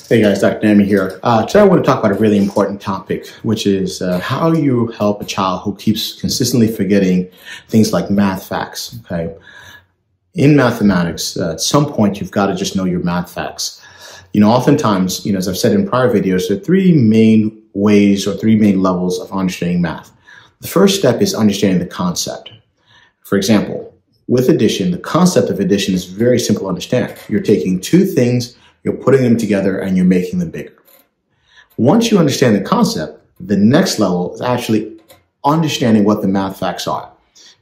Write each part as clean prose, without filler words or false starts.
Hey guys, Dr. Nami here. Today I want to talk about a really important topic, which is how you help a child who keeps consistently forgetting things like math facts, okay? In mathematics, at some point you've got to just know your math facts. Oftentimes, as I've said in prior videos, there are three main ways or three main levels of understanding math. The first step is understanding the concept. For example, with addition, the concept of addition is very simple to understand. You're taking two things, you're putting them together, and you're making them bigger. Once you understand the concept, the next level is actually understanding what the math facts are.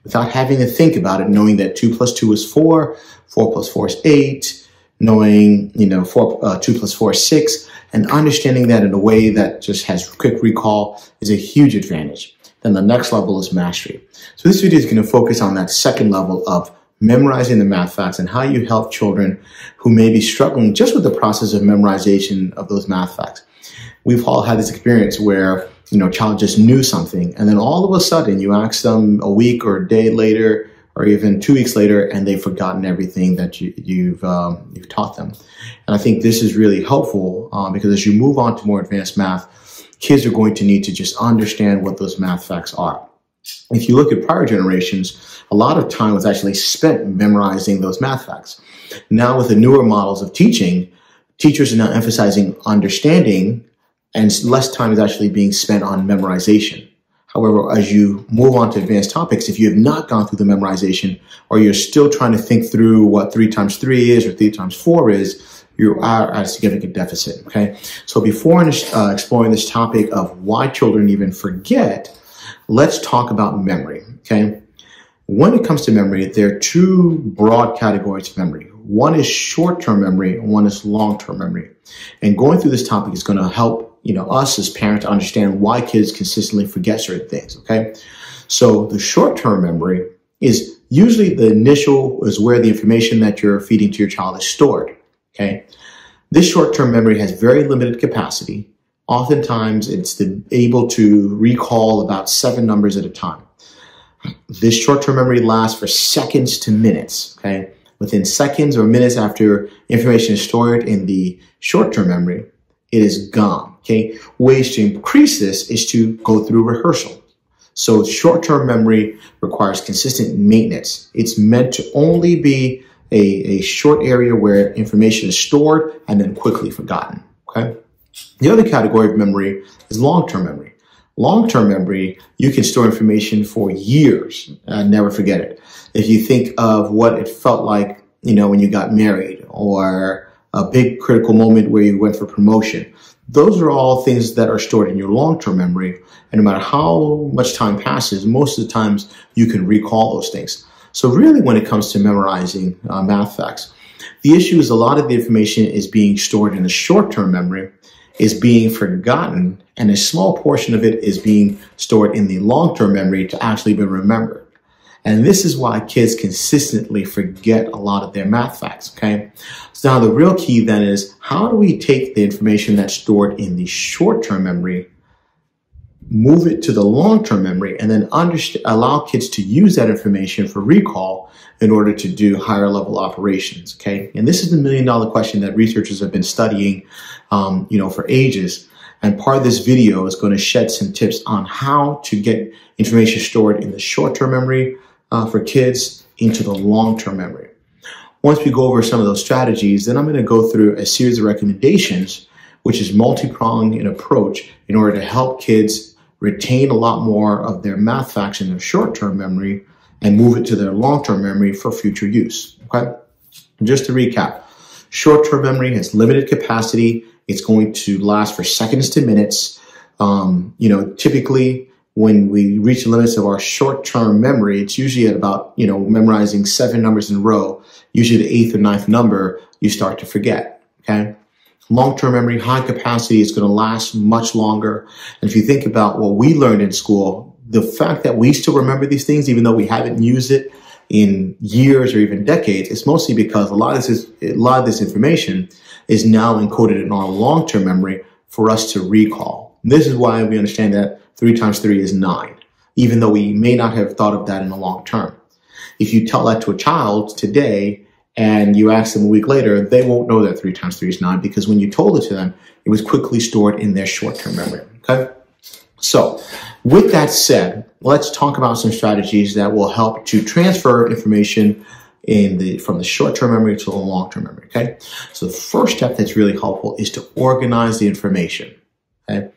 Without having to think about it, knowing that 2 plus 2 is 4, 4 plus 4 is 8, knowing, 2 plus 4 is 6, and understanding that in a way that just has quick recall is a huge advantage. Then the next level is mastery. So this video is going to focus on that second level of memorizing the math facts and how you help children who may be struggling just with the process of memorization of those math facts. We've all had this experience where, a child just knew something, and then all of a sudden you ask them a week or a day later, or even 2 weeks later, and they've forgotten everything that you've taught them. And I think this is really helpful because as you move on to more advanced math, kids are going to need to just understand what those math facts are. If you look at prior generations, a lot of time was actually spent memorizing those math facts. Now with the newer models of teaching, teachers are now emphasizing understanding and less time is actually being spent on memorization. However, as you move on to advanced topics, if you have not gone through the memorization or you're still trying to think through what 3 times 3 is or 3 times 4 is, you are at a significant deficit, okay? So before exploring this topic of why children even forget, let's talk about memory, okay? When it comes to memory, there are two broad categories of memory. One is short-term memory and one is long-term memory. And going through this topic is going to help, us as parents to understand why kids consistently forget certain things, okay? So the short-term memory is usually the initial is where the information that you're feeding to your child is stored, okay? This short-term memory has very limited capacity. Oftentimes, it's able to recall about 7 numbers at a time. This short-term memory lasts for seconds to minutes, okay? Within seconds or minutes after information is stored in the short-term memory, it is gone, okay? Ways to increase this is to go through rehearsal. So short-term memory requires consistent maintenance. It's meant to only be a short area where information is stored and then quickly forgotten, okay? The other category of memory is long-term memory. Long-term memory, you can store information for years and never forget it. If you think of what it felt like, when you got married or a big critical moment where you went for promotion, those are all things that are stored in your long-term memory. And no matter how much time passes, most of the times you can recall those things. So really when it comes to memorizing math facts, the issue is a lot of the information is being stored in the short-term memory, is being forgotten, and a small portion of it is being stored in the long-term memory to actually be remembered. And this is why kids consistently forget a lot of their math facts, okay? So now the real key then is how do we take the information that's stored in the short-term memory, move it to the long-term memory, and then allow kids to use that information for recall in order to do higher level operations, okay? And this is the million-dollar question that researchers have been studying, for ages. And part of this video is going to shed some tips on how to get information stored in the short-term memory for kids into the long-term memory. Once we go over some of those strategies, then I'm going to go through a series of recommendations, which is multi-pronged in approach in order to help kids retain a lot more of their math facts in their short-term memory and move it to their long-term memory for future use, okay? Just to recap, short-term memory has limited capacity. It's going to last for seconds to minutes. Typically when we reach the limits of our short-term memory, it's usually at about, memorizing 7 numbers in a row. Usually the 8th or 9th number, you start to forget, okay? Long-term memory, high capacity, is going to last much longer. And if you think about what we learned in school, the fact that we still remember these things, even though we haven't used it in years or even decades, it's mostly because a lot of this information is now encoded in our long-term memory for us to recall. This is why we understand that 3 times 3 is 9, even though we may not have thought of that in the long term. If you tell that to a child today and you ask them a week later, they won't know that 3 times 3 is 9 because when you told it to them, it was quickly stored in their short-term memory, okay? So with that said, let's talk about some strategies that will help to transfer information from the short-term memory to the long-term memory, okay? So the first step that's really helpful is to organize the information, okay?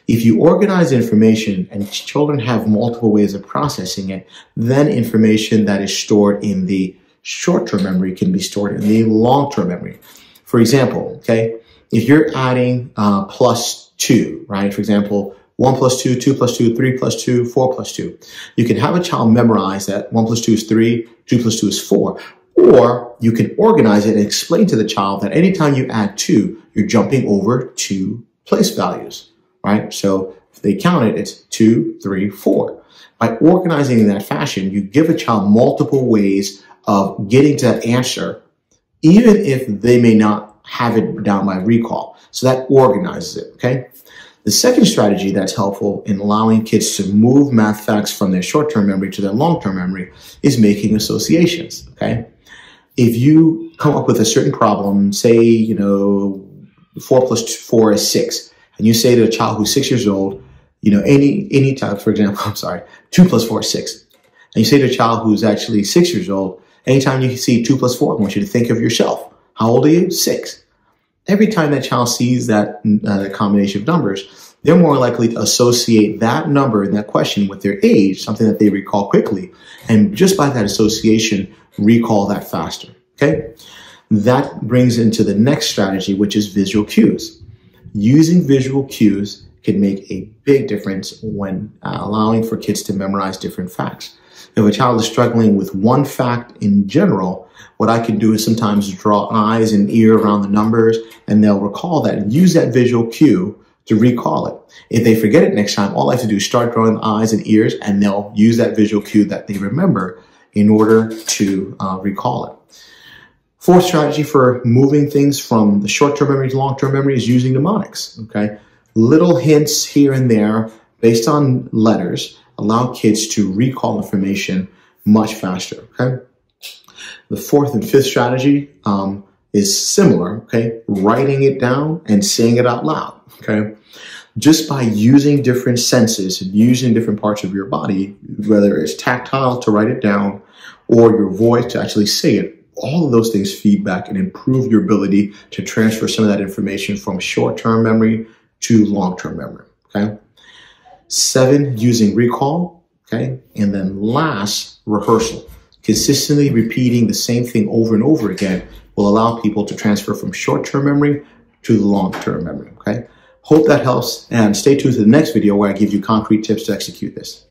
If you organize information and children have multiple ways of processing it, then information that is stored in the short-term memory can be stored in the long-term memory. For example, okay, if you're adding plus 2, right? For example, 1 plus 2, 2 plus 2, 3 plus 2, 4 plus 2. You can have a child memorize that 1 plus 2 is 3, 2 plus 2 is 4. Or you can organize it and explain to the child that anytime you add 2, you're jumping over 2 place values, right? So if they count it, it's 2, 3, 4. By organizing in that fashion, you give a child multiple ways of getting to that answer, even if they may not have it down by recall. So that organizes it, okay? The second strategy that's helpful in allowing kids to move math facts from their short-term memory to their long-term memory is making associations, okay? If you come up with a certain problem, say, 4 plus 4 is 6, and you say to a child who's 6 years old, any time, for example, 2 plus 4 is 6. And you say to a child who's actually 6 years old, anytime you see 2 plus 4, I want you to think of yourself. How old are you? 6. Every time that child sees that combination of numbers, they're more likely to associate that number and that question with their age, something that they recall quickly. And just by that association, recall that faster, okay? That brings into the next strategy, which is visual cues. Using visual cues can make a big difference when allowing for kids to memorize different facts. If a child is struggling with one fact in general, what I can do is sometimes draw eyes and ear around the numbers, and they'll recall that and use that visual cue to recall it. If they forget it next time, all I have to do is start drawing the eyes and ears, and they'll use that visual cue that they remember in order to recall it. Fourth strategy for moving things from the short-term memory to long-term memory is using mnemonics, okay? Little hints here and there based on letters allow kids to recall information much faster, okay? The fourth and fifth strategy is similar, okay? Writing it down and saying it out loud, okay? Just by using different senses and using different parts of your body, whether it's tactile to write it down or your voice to actually say it, all of those things feed back and improve your ability to transfer some of that information from short-term memory to long-term memory, okay? 7, using recall, okay? And then last, rehearsal. Consistently repeating the same thing over and over again will allow people to transfer from short-term memory to the long-term memory, okay? Hope that helps, and stay tuned to the next video where I give you concrete tips to execute this.